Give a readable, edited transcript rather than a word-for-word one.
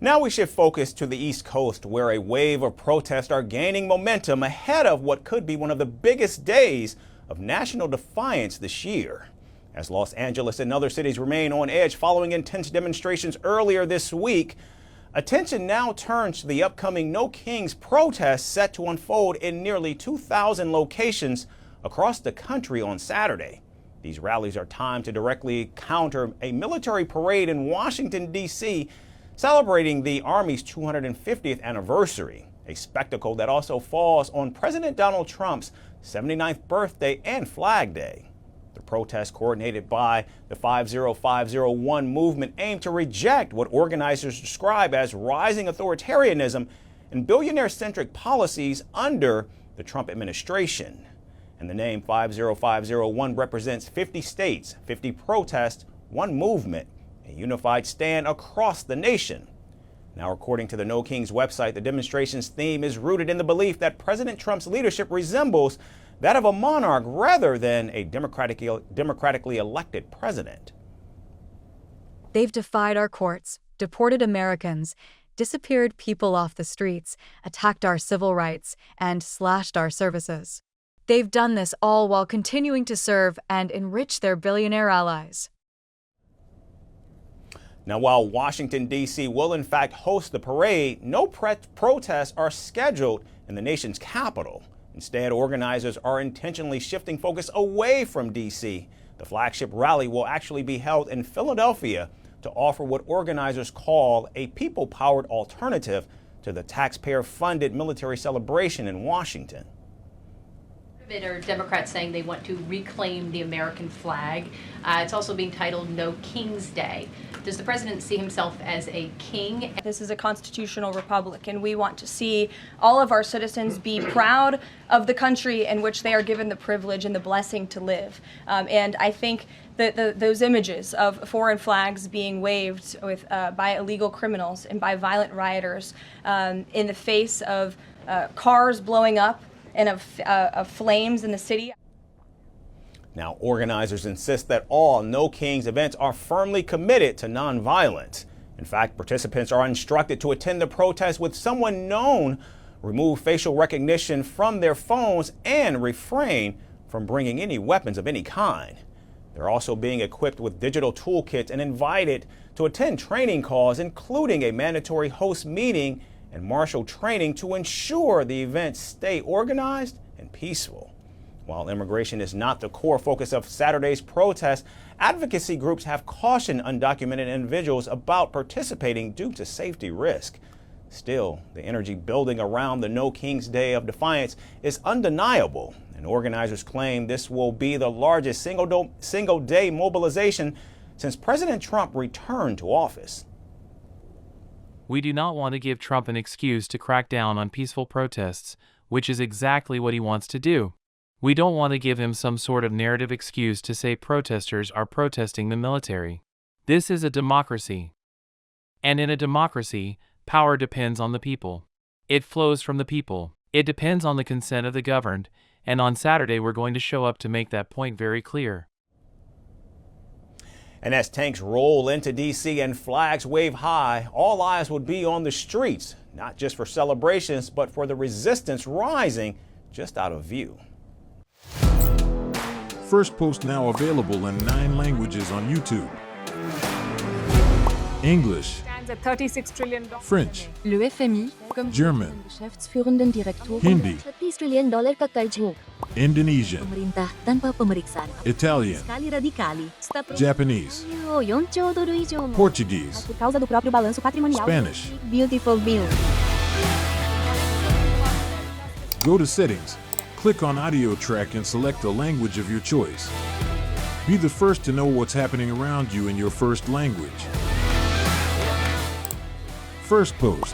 Now we shift focus to the East Coast, where a wave of protests are gaining momentum ahead of what could be one of the biggest days of national defiance this year. As Los Angeles and other cities remain on edge following intense demonstrations earlier this week, attention now turns to the upcoming No Kings protests set to unfold in nearly 2,000 locations across the country on Saturday. These rallies are timed to directly counter a military parade in Washington, D.C., celebrating the Army's 250th anniversary, a spectacle that also falls on President Donald Trump's 79th birthday and Flag Day. The protest, coordinated by the 50501 movement, aimed to reject what organizers describe as rising authoritarianism and billionaire-centric policies under the Trump administration. And the name 50501 represents 50 states, 50 protests, one movement, a unified stand across the nation. Now, according to the No Kings website, the demonstration's theme is rooted in the belief that President Trump's leadership resembles that of a monarch rather than a democratically elected president. They've defied our courts, deported Americans, disappeared people off the streets, attacked our civil rights, and slashed our services. They've done this all while continuing to serve and enrich their billionaire allies. Now, while Washington, D.C. will in fact host the parade, no protests are scheduled in the nation's capital. Instead, organizers are intentionally shifting focus away from D.C. The flagship rally will actually be held in Philadelphia to offer what organizers call a people-powered alternative to the taxpayer-funded military celebration in Washington. Are Democrats saying they want to reclaim the American flag. It's also being titled No King's Day. Does the president see himself as a king? This is a constitutional republic, and we want to see all of our citizens be proud of the country in which they are given the privilege and the blessing to live. And I think that those images of foreign flags being waved by illegal criminals and by violent rioters in the face of cars blowing up and of flames in the city. Now, organizers insist that all No Kings events are firmly committed to nonviolence. In fact, participants are instructed to attend the protest with someone known, remove facial recognition from their phones, and refrain from bringing any weapons of any kind. They're also being equipped with digital toolkits and invited to attend training calls, including a mandatory host meeting and martial training to ensure the events stay organized and peaceful. While immigration is not the core focus of Saturday's protest, advocacy groups have cautioned undocumented individuals about participating due to safety risk. Still, the energy building around the No Kings Day of Defiance is undeniable, and organizers claim this will be the largest single-day mobilization since President Trump returned to office. We do not want to give Trump an excuse to crack down on peaceful protests, which is exactly what he wants to do. We don't want to give him some sort of narrative excuse to say protesters are protesting the military. This is a democracy. And in a democracy, power depends on the people. It flows from the people. It depends on the consent of the governed, and on Saturday we're going to show up to make that point very clear. And as tanks roll into D.C. and flags wave high, all eyes would be on the streets, not just for celebrations, but for the resistance rising just out of view. Firstpost now available in 9 languages on YouTube. English, at $36 trillion. French, Le FMI, comme German, Geschäftsführenden Direktor, Hindi, $30 trillion ka-charge mo. Indonesian, Pemerintah tanpa pemeriksaan. Italian, Skali radikali. Japanese, $1 Portuguese, por causa do próprio balanço patrimonial. Spanish. Beautiful bill. Go to Settings, click on Audio Track and select a language of your choice. Be the first to know what's happening around you in your first language. Firstpost.